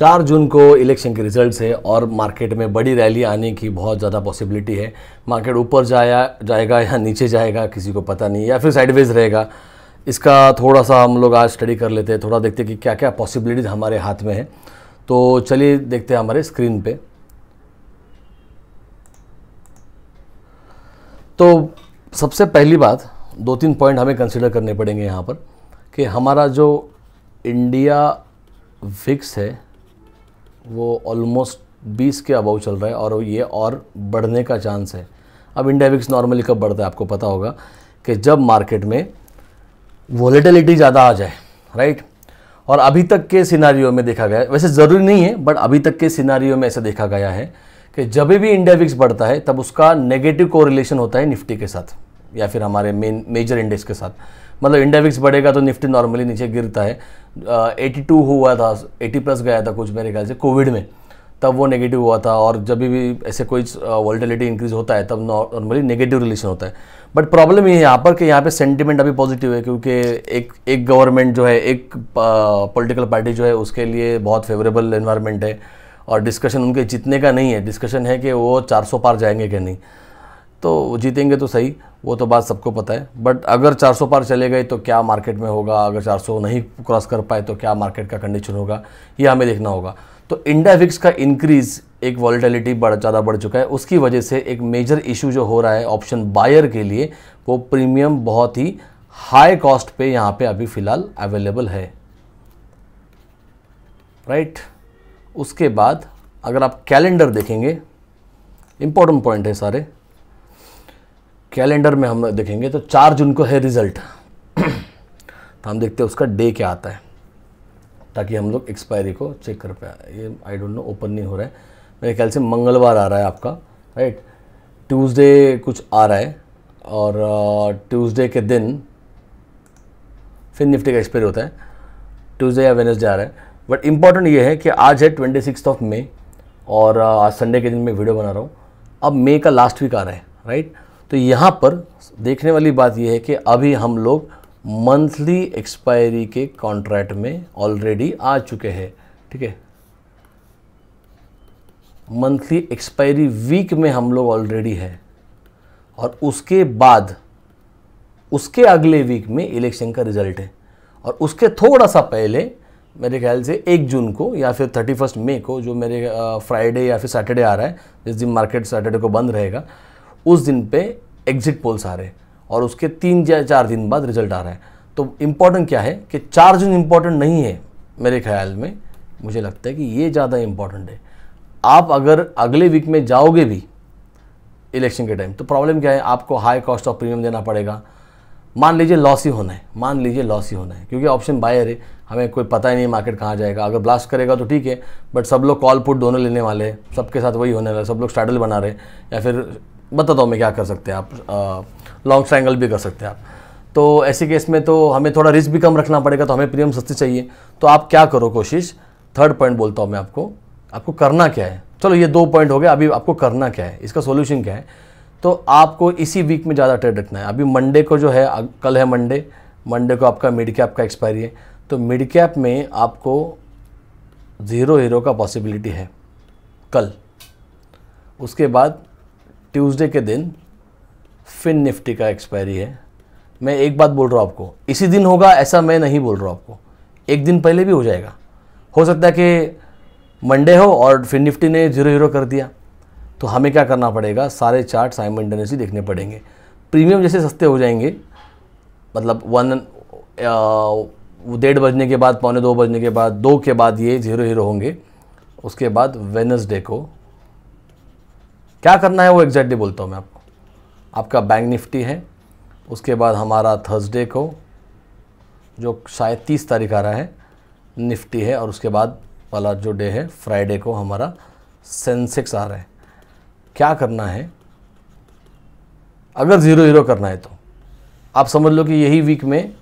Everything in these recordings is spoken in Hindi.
4 जून को इलेक्शन के रिजल्ट्स है और मार्केट में बड़ी रैली आने की बहुत ज़्यादा पॉसिबिलिटी है। मार्केट ऊपर जाएगा या नीचे जाएगा किसी को पता नहीं, या फिर साइडवेज रहेगा। इसका थोड़ा सा हम लोग आज स्टडी कर लेते हैं, थोड़ा देखते हैं कि क्या क्या पॉसिबिलिटीज़ हमारे हाथ में है। तो चलिए देखते हैं हमारे स्क्रीन पे। तो सबसे पहली बात 2-3 पॉइंट हमें कंसिडर करने पड़ेंगे यहाँ पर कि हमारा जो इंडिया विक्स है वो ऑलमोस्ट 20 के अबव चल रहा है और ये और बढ़ने का चांस है। अब इंडिया विक्स नॉर्मली कब बढ़ता है आपको पता होगा कि जब मार्केट में वॉलेटिलिटी ज़्यादा आ जाए, राइट। और अभी तक के सिनारियो में देखा गया है, वैसे ज़रूरी नहीं है बट अभी तक के सिनारियो में ऐसा देखा गया है कि जब भी इंडिया विक्स बढ़ता है तब उसका नेगेटिव कोरिलेशन होता है निफ्टी के साथ या फिर हमारे मेजर इंडेक्स के साथ। मतलब इंडिया विक्स बढ़ेगा तो निफ्टी नॉर्मली नीचे गिरता है। 82 हुआ था, 80 प्लस गया था कुछ मेरे ख्याल से कोविड में, तब वो नेगेटिव हुआ था। और जब भी ऐसे कोई वॉलेटिलिटी इंक्रीज होता है तब नॉर्मली नेगेटिव रिलेशन होता है। बट प्रॉब्लम ये है यहाँ पर कि यहाँ पे सेंटिमेंट अभी पॉजिटिव है, क्योंकि एक गवर्नमेंट जो है, एक पॉलिटिकल पार्टी जो है उसके लिए बहुत फेवरेबल एनवायरनमेंट है और डिस्कशन उनके जीतने का नहीं है, डिस्कशन है कि वो 400 पार जाएंगे कि नहीं। तो जीतेंगे तो सही, वो तो बात सबको पता है। बट अगर 400 पार चले गए तो क्या मार्केट में होगा, अगर 400 नहीं क्रॉस कर पाए तो क्या मार्केट का कंडीशन होगा, ये हमें देखना होगा। तो इंडिया विक्स का इंक्रीज, एक वॉलेटिलिटी ज़्यादा बढ़ चुका है, उसकी वजह से एक मेजर इशू जो हो रहा है ऑप्शन बायर के लिए, वो प्रीमियम बहुत ही हाई कॉस्ट पे यहाँ पे अभी फ़िलहाल अवेलेबल है, राइट। उसके बाद अगर आप कैलेंडर देखेंगे, इंपॉर्टेंट पॉइंट है सारे, कैलेंडर में हम देखेंगे तो 4 जून को है रिजल्ट। तो हम देखते हैं उसका डे क्या आता है ताकि हम लोग एक्सपायरी को चेक कर पाए। ये आई डोंट नो, ओपन नहीं हो रहा है मेरे ख्याल से। मंगलवार आ रहा है आपका, राइट। ट्यूसडे कुछ आ रहा है और ट्यूसडे के दिन फिर निफ्टी का एक्सपायरी होता है, ट्यूसडे या वेडनेसडे आ रहा है। बट इंपॉर्टेंट ये है कि आज है 26 मई और आज संडे के दिन मैं वीडियो बना रहा हूँ। अब मई का लास्ट वीक आ रहा है, राइट। तो यहाँ पर देखने वाली बात यह है कि अभी हम लोग मंथली एक्सपायरी के कॉन्ट्रैक्ट में ऑलरेडी आ चुके हैं, ठीक है। मंथली एक्सपायरी वीक में हम लोग ऑलरेडी है और उसके बाद उसके अगले वीक में इलेक्शन का रिजल्ट है और उसके थोड़ा सा पहले मेरे ख्याल से 1 जून को या फिर 31 मई को, जो मेरे फ्राइडे या फिर सैटरडे आ रहा है, जिस दिन मार्केट सैटरडे को बंद रहेगा, उस दिन पे एग्जिट पोल्स आ रहे हैं और उसके 3 या 4 दिन बाद रिजल्ट आ रहा है। तो इम्पॉर्टेंट क्या है कि 4 जून इम्पॉर्टेंट नहीं है मेरे ख्याल में, मुझे लगता है कि ये ज़्यादा इम्पॉर्टेंट है। आप अगर अगले वीक में जाओगे भी इलेक्शन के टाइम तो प्रॉब्लम क्या है, आपको हाई कॉस्ट ऑफ प्रीमियम देना पड़ेगा। मान लीजिए लॉस ही होना है, क्योंकि ऑप्शन बायर है, हमें कोई पता ही नहीं मार्केट कहाँ जाएगा। अगर ब्लास्ट करेगा तो ठीक है, बट सब लोग कॉल पुट दोनों लेने वाले हैं, सबके साथ वही होने वाला है, सब लोग स्ट्रैडल बना रहे हैं। या फिर बताता हूँ मैं क्या कर सकते हैं आप, लॉन्ग ट्रायंगल भी कर सकते हैं आप। तो ऐसे केस में तो हमें थोड़ा रिस्क भी कम रखना पड़ेगा, तो हमें प्रीमियम सस्ती चाहिए। तो आप क्या करो, कोशिश, थर्ड पॉइंट बोलता हूँ मैं आपको करना क्या है। चलो ये 2 पॉइंट हो गए, अभी आपको करना क्या है, इसका सोल्यूशन क्या है। तो आपको इसी वीक में ज़्यादा ट्रेड रखना है। अभी मंडे को जो है, कल है मंडे को आपका मिड कैप का एक्सपायरी है, तो मिड कैप में आपको 0 हीरो का पॉसिबिलिटी है कल। उसके बाद ट्यूसडे के दिन फिन निफ्टी का एक्सपायरी है। मैं एक बात बोल रहा हूँ आपको, इसी दिन होगा ऐसा मैं नहीं बोल रहा हूँ आपको, एक दिन पहले भी हो जाएगा। हो सकता है कि मंडे हो और फिन निफ्टी ने 0 हीरो कर दिया, तो हमें क्या करना पड़ेगा, सारे चार्ट साइमल्टेनियसली देखने पड़ेंगे। प्रीमियम जैसे सस्ते हो जाएंगे, मतलब 1:30 बजने के बाद, 1:45 बजने के बाद, 2 के बाद ये 0 हीरो होंगे। उसके बाद वेडनेसडे को क्या करना है वो एग्जैक्टली बोलता हूँ मैं आपको। आपका बैंक निफ्टी है, उसके बाद हमारा थर्सडे को जो शायद 30 तारीख आ रहा है निफ्टी है, और उसके बाद वाला जो डे है फ्राइडे को हमारा सेंसेक्स आ रहा है। क्या करना है, अगर 0 हीरो करना है तो आप समझ लो कि यही वीक में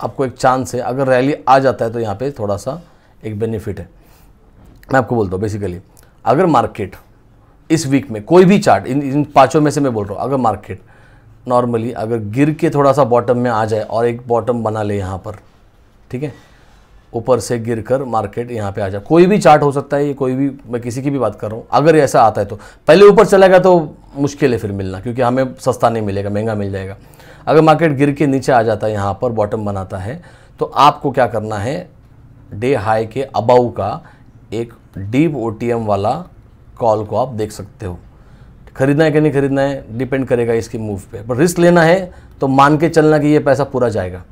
आपको एक चांस है। अगर रैली आ जाता है तो यहाँ पे थोड़ा सा एक बेनिफिट है। मैं आपको बोलता हूँ बेसिकली, अगर मार्केट इस वीक में कोई भी चार्ट, इन 5 में से मैं बोल रहा हूँ, अगर मार्केट नॉर्मली अगर गिर के थोड़ा सा बॉटम में आ जाए और एक बॉटम बना ले यहाँ पर, ठीक है, ऊपर से गिरकर मार्केट यहाँ पे आ जाए। कोई भी चार्ट हो सकता है, ये कोई भी, मैं किसी की भी बात कर रहा हूँ, अगर ऐसा आता है तो पहले ऊपर चलेगा तो मुश्किल है फिर मिलना, क्योंकि हमें सस्ता नहीं मिलेगा, महंगा मिल जाएगा। अगर मार्केट गिर के नीचे आ जाता है, यहाँ पर बॉटम बनाता है, तो आपको क्या करना है, डे हाई के अबाउ का एक डीप OTM वाला कॉल को आप देख सकते हो। खरीदना है कि नहीं खरीदना है डिपेंड करेगा इसकी मूव पे, पर रिस्क लेना है तो मान के चलना कि ये पैसा पूरा जाएगा,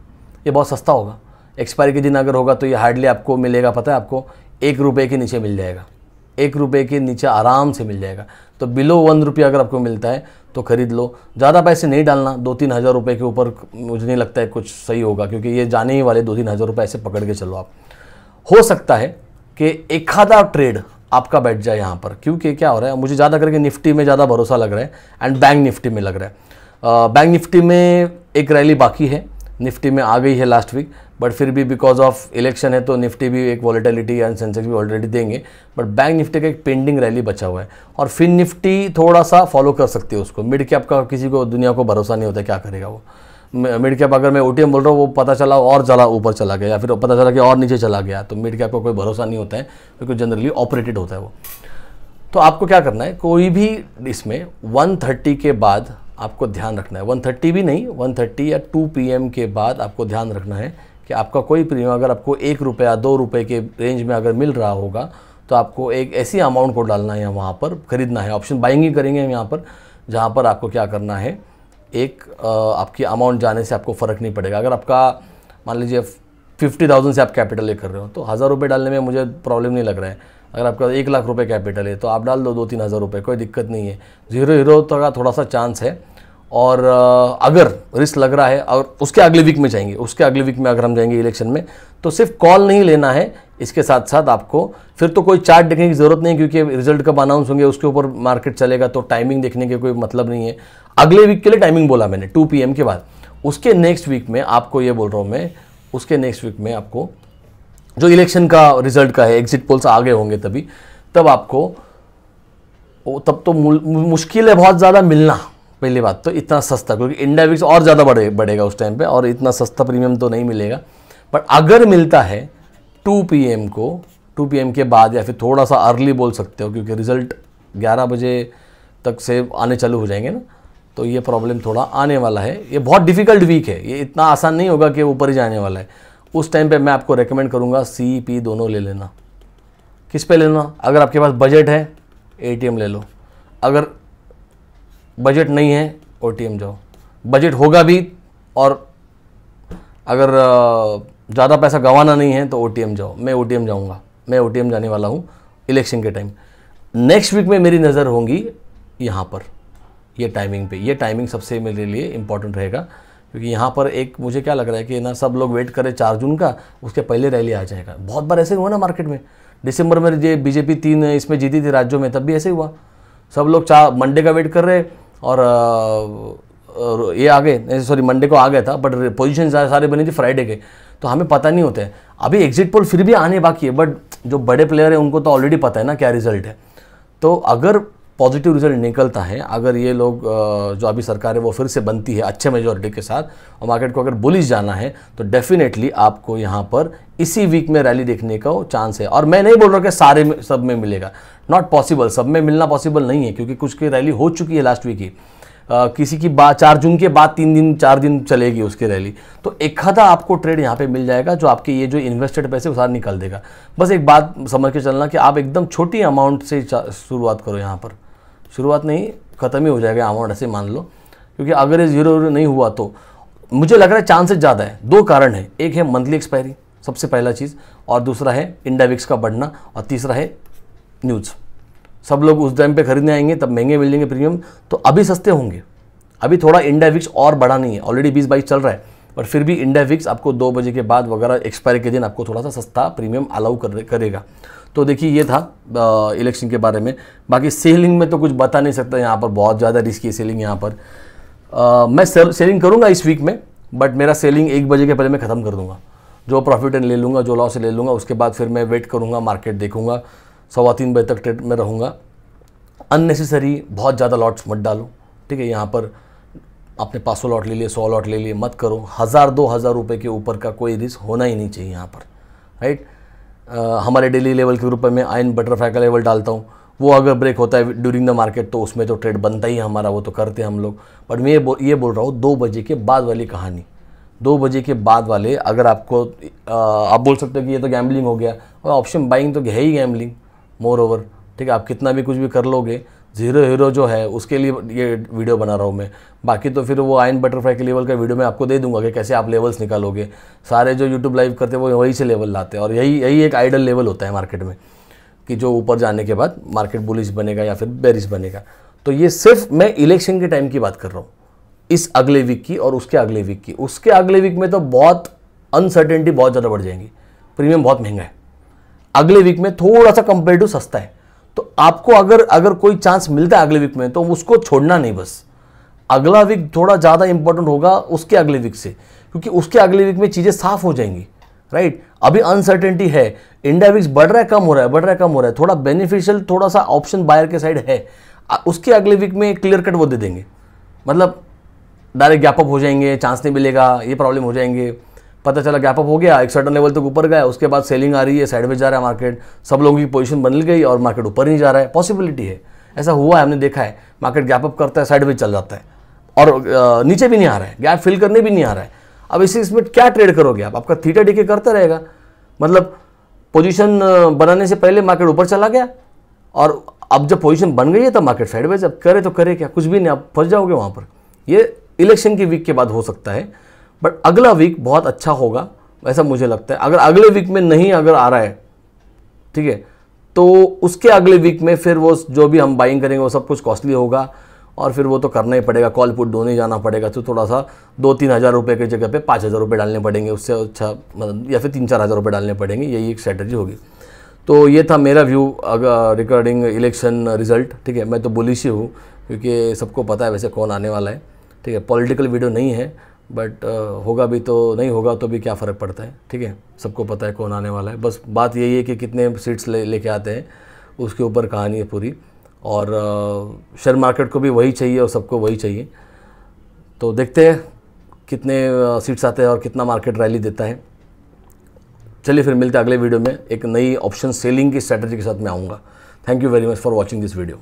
ये बहुत सस्ता होगा। एक्सपायरी के दिन अगर होगा तो ये हार्डली आपको मिलेगा, पता है आपको, 1 रुपये के नीचे मिल जाएगा, 1 रुपये के नीचे आराम से मिल जाएगा। तो बिलो 1 रुपया अगर आपको मिलता है तो ख़रीद लो। ज़्यादा पैसे नहीं डालना, 2-3 हज़ार रुपये के ऊपर मुझे नहीं लगता है कुछ सही होगा, क्योंकि ये जाने ही वाले 2-3 हज़ार रुपये ऐसे पकड़ के चलो आप। हो सकता है कि एक आधा ट्रेड आपका बैठ जाए यहाँ पर, क्योंकि क्या हो रहा है, मुझे ज़्यादा करके निफ्टी में ज़्यादा भरोसा लग रहा है एंड बैंक निफ्टी में लग रहा है। बैंक निफ्टी में एक रैली बाकी है, निफ्टी में आ गई है लास्ट वीक, बट फिर भी बिकॉज ऑफ इलेक्शन है तो निफ्टी भी एक वॉलेटिलिटी एंड सेंसेक्स भी ऑलरेडी देंगे, बट बैंक निफ्टी का एक पेंडिंग रैली बचा हुआ है। और फिन निफ्टी थोड़ा सा फॉलो कर सकती है उसको। मिड कैप का किसी को दुनिया को भरोसा नहीं होता क्या करेगा वो। मिड कैप अगर मैं OTM बोल रहा हूँ, वो पता चला और चला ऊपर चला गया, या फिर पता चला कि और नीचे चला गया, तो मिड कैप का कोई भरोसा नहीं होता है, क्योंकि जनरली ऑपरेटेड होता है वो। तो आपको क्या करना है, कोई भी इसमें 1:30 के बाद आपको ध्यान रखना है, 1:30 भी नहीं, 1:30 या 2 PM के बाद आपको ध्यान रखना है कि आपका कोई प्रीमियम अगर आपको 1 रुपया 2 रुपये के रेंज में अगर मिल रहा होगा, तो आपको एक ऐसी अमाउंट को डालना है, वहाँ पर खरीदना है। ऑप्शन बाइंग ही करेंगे हम यहाँ पर, जहाँ पर आपको क्या करना है, एक आपकी अमाउंट जाने से आपको फ़र्क नहीं पड़ेगा। अगर आपका मान लीजिए 50,000 से आप कैपिटल ले कर रहे हो, तो 1,000 रुपये डालने में मुझे प्रॉब्लम नहीं लग रहा है। अगर आपका 1 लाख रुपये कैपिटल है तो आप डाल दो 2-3 हज़ार रुपये, कोई दिक्कत नहीं है। 0 का थोड़ा सा चांस है, और अगर रिस्क लग रहा है और उसके अगले वीक में जाएंगे, उसके अगले वीक में अगर हम जाएंगे इलेक्शन में, तो सिर्फ कॉल नहीं लेना है, इसके साथ साथ आपको फिर तो कोई चार्ट देखने की ज़रूरत नहीं, क्योंकि रिजल्ट कब अनाउंस होंगे उसके ऊपर मार्केट चलेगा, तो टाइमिंग देखने के कोई मतलब नहीं है। अगले वीक के लिए टाइमिंग बोला मैंने 2 PM के बाद। उसके नेक्स्ट वीक में आपको ये बोल रहा हूँ मैं, उसके नेक्स्ट वीक में आपको जो इलेक्शन का रिजल्ट का है, एग्जिट पोल्स आ गए होंगे तभी, तब आपको तब तो मुश्किल है बहुत ज़्यादा मिलना। पहली बात तो इतना सस्ता, क्योंकि इंडिया विक्स और ज़्यादा बढ़ेगा उस टाइम पे, और इतना सस्ता प्रीमियम तो नहीं मिलेगा। बट अगर मिलता है 2 PM को, 2 PM के बाद, या फिर थोड़ा सा अर्ली बोल सकते हो, क्योंकि रिजल्ट 11 बजे तक से आने चालू हो जाएंगे ना, तो ये प्रॉब्लम थोड़ा आने वाला है। ये बहुत डिफ़िकल्ट वीक है, ये इतना आसान नहीं होगा कि ऊपर ही जाने वाला है। उस टाइम पे मैं आपको रेकमेंड करूँगा CP दोनों ले लेना। किस पे लेना, अगर आपके पास बजट है ATM ले लो, अगर बजट नहीं है OTM जाओ। बजट होगा भी, और अगर ज़्यादा पैसा गंवाना नहीं है तो OTM जाओ। मैं OTM जाऊँगा, मैं OTM जाने वाला हूँ इलेक्शन के टाइम। नेक्स्ट वीक में मेरी नज़र होंगी यहाँ पर, ये टाइमिंग पे। ये टाइमिंग सबसे मेरे लिए इम्पॉर्टेंट रहेगा, क्योंकि यहाँ पर एक मुझे क्या लग रहा है कि ना, सब लोग वेट करें 4 जून का, उसके पहले रैली आ जाएगा। बहुत बार ऐसे हुआ ना मार्केट में, दिसंबर में जो BJP 3 इसमें जीती थी राज्यों में, तब भी ऐसे हुआ। सब लोग मंडे का वेट कर रहे, और ये आ गए, सॉरी मंडे को आ गया था, बट पोजीशन सारे बनी थी फ्राइडे के, तो हमें पता नहीं होता है। अभी एग्जिट पोल फिर भी आने बाकी है, बट जो बड़े प्लेयर हैं उनको तो ऑलरेडी पता है ना क्या रिजल्ट है। तो अगर पॉजिटिव रिजल्ट निकलता है, अगर ये लोग जो अभी सरकार है वो फिर से बनती है अच्छे मेजॉरिटी के साथ, और मार्केट को अगर बुलिश जाना है, तो डेफिनेटली आपको यहाँ पर इसी वीक में रैली देखने का चांस है। और मैं नहीं बोल रहा कि सारे में सब में मिलेगा, नॉट पॉसिबल, सब में मिलना पॉसिबल नहीं है, क्योंकि कुछ की रैली हो चुकी है लास्ट वीक की। किसी की 4 जून के बाद 3 दिन 4 दिन चलेगी उसकी रैली, तो एक आधा आपको ट्रेड यहाँ पे मिल जाएगा, जो आपके ये जो इन्वेस्टेड पैसे सारा निकाल देगा। बस एक बात समझ के चलना कि आप एकदम छोटी अमाउंट से शुरुआत करो, यहाँ पर शुरुआत नहीं, ख़त्म ही हो जाएगा अमाउंट, ऐसे मान लो। क्योंकि अगर ये 0 नहीं हुआ तो मुझे लग रहा है चांसेस ज़्यादा है। 2 कारण है, एक है मंथली एक्सपायरी, सबसे पहला चीज़, और दूसरा है इंडिया विक्स का बढ़ना, और तीसरा है न्यूज़। सब लोग उस टाइम पे खरीदने आएंगे, तब महंगे मिल जाएंगे प्रीमियम, तो अभी सस्ते होंगे। अभी थोड़ा इंडिया विक्स और बढ़ा नहीं है, ऑलरेडी 20-22 चल रहा है, पर फिर भी इंडिया विक्स आपको 2 बजे के बाद वगैरह एक्सपायरी के दिन आपको थोड़ा सा सस्ता प्रीमियम अलाउ करेगा। तो देखिए ये था इलेक्शन के बारे में। बाकी सेलिंग में तो कुछ बता नहीं सकता, यहाँ पर बहुत ज़्यादा रिस्की है सेलिंग। यहाँ पर मैं सेलिंग करूँगा इस वीक में, बट मेरा सेलिंग 1 बजे के पहले मैं ख़त्म कर दूँगा। जो प्रॉफिट ले लूँगा, जो लॉस ले लूँगा, उसके बाद फिर मैं वेट करूँगा, मार्केट देखूँगा, 2:15 बजे तक ट्रेड में रहूँगा। अननेसेसरी बहुत ज़्यादा लॉट्स मत डालो, ठीक है। यहाँ पर आपने 500 लॉट ले लिए, 100 लॉट ले लिए, मत करो। 1000-2000 रुपये के ऊपर का कोई रिस्क होना ही नहीं चाहिए यहाँ पर। राइट। हमारे डेली लेवल के ग्रुप में मैं आयन बटरफ्लाई का लेवल डालता हूँ, वो अगर ब्रेक होता है ड्यूरिंग द मार्केट तो उसमें तो ट्रेड बनता ही है हमारा, वो तो करते हैं हम लोग। बट मैं ये बोल रहा हूँ 2 बजे के बाद वाली कहानी, 2 बजे के बाद वाले अगर आपको आप बोल सकते हो कि ये तो गैम्बलिंग हो गया, और ऑप्शन बाइंग तो है ही गैम्बलिंग मोर ओवर, ठीक है। आप कितना भी कुछ भी कर लोगे, जीरो हीरो जो है उसके लिए ये वीडियो बना रहा हूँ मैं। बाकी तो फिर वो आयन बटरफ्लाई के लेवल का वीडियो मैं आपको दे दूंगा कि कैसे आप लेवल्स निकालोगे। सारे जो यूट्यूब लाइव करते हैं वो वही से लेवल लाते हैं, और यही एक आइडल लेवल होता है मार्केट में कि जो ऊपर जाने के बाद मार्केट बुलिश बनेगा या फिर बेरिश बनेगा। तो ये सिर्फ मैं इलेक्शन के टाइम की बात कर रहा हूँ, इस अगले वीक की और उसके अगले वीक की। उसके अगले वीक में तो बहुत अनसर्टेनिटी बहुत ज़्यादा बढ़ जाएंगी, प्रीमियम बहुत महंगा है। अगले वीक में थोड़ा सा कंपेरेटिव सस्ता है, तो आपको अगर कोई चांस मिलता है अगले वीक में तो उसको छोड़ना नहीं। बस अगला वीक थोड़ा ज़्यादा इंपॉर्टेंट होगा उसके अगले वीक से, क्योंकि उसके अगले वीक में चीज़ें साफ हो जाएंगी, राइट। अभी अनसर्टेनिटी है, इंडिया विक्स बढ़ रहा है कम हो रहा है, बढ़ रहा है कम हो रहा है, थोड़ा बेनिफिशियल थोड़ा सा ऑप्शन बायर के साइड है। उसके अगले वीक में क्लियर कट वो दे देंगे, मतलब डायरेक्ट गैप अप हो जाएंगे, चांस नहीं मिलेगा, ये प्रॉब्लम हो जाएंगे। पता चला गैप अप हो गया, एक सर्टन लेवल तक ऊपर गया, उसके बाद सेलिंग आ रही है, साइड में जा रहा है मार्केट, सब लोगों की पोजीशन बदल गई और मार्केट ऊपर नहीं जा रहा है। पॉसिबिलिटी है, ऐसा हुआ है, हमने देखा है। मार्केट गैप अप करता है, साइड में चल जाता है और नीचे भी नहीं आ रहा है, गैप फिल करने भी नहीं आ रहा है। अब इसमें क्या ट्रेड करोगे आप? आपका थीटा डीके करता रहेगा, मतलब पोजीशन बनाने से पहले मार्केट ऊपर चला गया और अब जब पोजीशन बन गई है तब मार्केट साइडवेज। अब करे तो करे क्या, कुछ भी नहीं, आप फंस जाओगे वहाँ पर। ये इलेक्शन की वीक के बाद हो सकता है, बट अगला वीक बहुत अच्छा होगा ऐसा मुझे लगता है। अगर अगले वीक में नहीं अगर आ रहा है, ठीक है, तो उसके अगले वीक में फिर वो जो भी हम बाइंग करेंगे वो सब कुछ कॉस्टली होगा और फिर वो तो करना ही पड़ेगा, कॉल पुट दोनों ही जाना पड़ेगा। तो थोड़ा सा 2-3 हज़ार रुपये की जगह पे 5,000 रुपये डालने पड़ेंगे, उससे अच्छा मतलब, या फिर 3-4 हज़ार रुपये डालने पड़ेंगे, यही एक स्ट्रैटेजी होगी। तो ये था मेरा व्यू रिगार्डिंग इलेक्शन रिजल्ट, ठीक है। मैं तो बुलिश ही हूँ क्योंकि सबको पता है वैसे कौन आने वाला है, ठीक है। पॉलिटिकल वीडियो नहीं है, बट होगा भी तो नहीं होगा तो भी क्या फ़र्क पड़ता है, ठीक है। सबको पता है कौन आने वाला है, बस बात यही है कि कितने सीट्स लेके आते हैं, उसके ऊपर कहानी है पूरी। और शेयर मार्केट को भी वही चाहिए और सबको वही चाहिए। तो देखते हैं कितने सीट्स आते हैं और कितना मार्केट रैली देता है। चलिए फिर मिलते हैं अगले वीडियो में, एक नई ऑप्शन सेलिंग की स्ट्रैटेजी के साथ मैं आऊँगा। Thank you very much for watching this video.